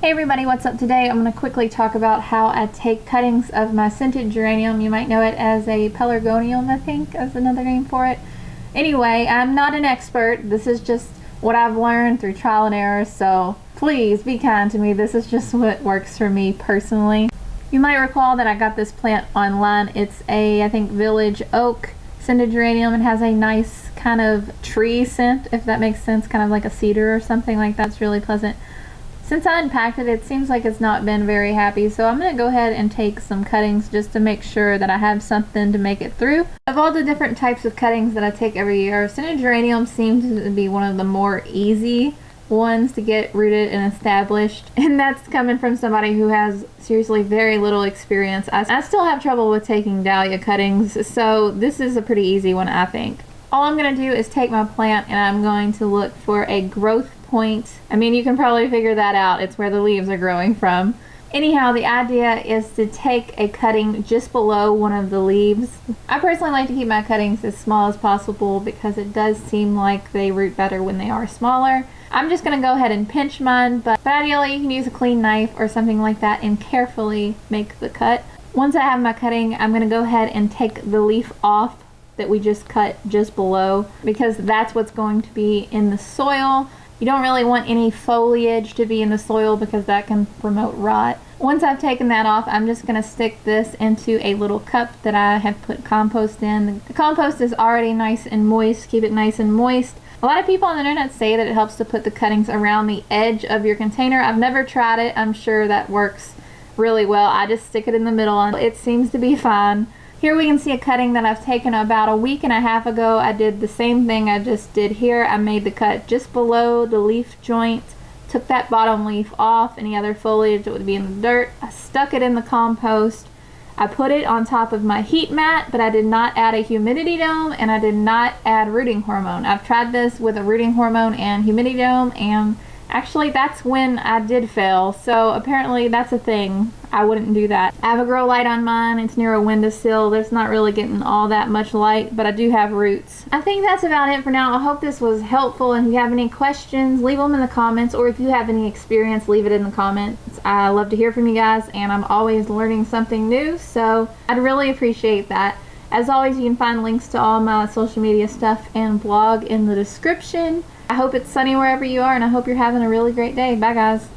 Hey everybody, what's up today? I'm going to quickly talk about how I take cuttings of my scented geranium. You might know it as a pelargonium, I think, as another name for it. Anyway, I'm not an expert. This is just what I've learned through trial and error, so please be kind to me. This is just what works for me personally. You might recall that I got this plant online. It's a, I think, village oak scented geranium. It has a nice kind of tree scent, if that makes sense, kind of like a cedar or something like that. It's really pleasant. Since I unpacked it, it seems like it's not been very happy, so I'm going to go ahead and take some cuttings just to make sure that I have something to make it through. Of all the different types of cuttings that I take every year, scented geranium seems to be one of the more easy ones to get rooted and established, and that's coming from somebody who has seriously very little experience. I still have trouble with taking dahlia cuttings, so this is a pretty easy one, I think. All I'm going to do is take my plant and I'm going to look for a growth point. I mean, you can probably figure that out. It's where the leaves are growing from. Anyhow, the idea is to take a cutting just below one of the leaves. I personally like to keep my cuttings as small as possible because it does seem like they root better when they are smaller. I'm just going to go ahead and pinch mine, but ideally you can use a clean knife or something like that and carefully make the cut. Once I have my cutting, I'm going to go ahead and take the leaf off that we just cut just below, because that's what's going to be in the soil. You don't really want any foliage to be in the soil because that can promote rot. Once I've taken that off, I'm just going to stick this into a little cup that I have put compost in. The compost is already nice and moist. Keep it nice and moist. A lot of people on the internet say that it helps to put the cuttings around the edge of your container. I've never tried it. I'm sure that works really well. I just stick it in the middle and it seems to be fine. Here we can see a cutting that I've taken about a week and a half ago. I did the same thing I just did here. I made the cut just below the leaf joint, took that bottom leaf off, any other foliage that would be in the dirt. I stuck it in the compost. I put it on top of my heat mat, but I did not add a humidity dome and I did not add rooting hormone. I've tried this with a rooting hormone and humidity dome, and actually that's when I did fail, so apparently that's a thing. I wouldn't do that. I have a grow light on mine. It's near a windowsill. There's not really getting all that much light, but I do have roots. I think that's about it for now. I hope this was helpful, and if you have any questions, leave them in the comments, or if you have any experience, leave it in the comments. I love to hear from you guys, and I'm always learning something new, so I'd really appreciate that. As always, you can find links to all my social media stuff and blog in the description. I hope it's sunny wherever you are, and I hope you're having a really great day. Bye, guys.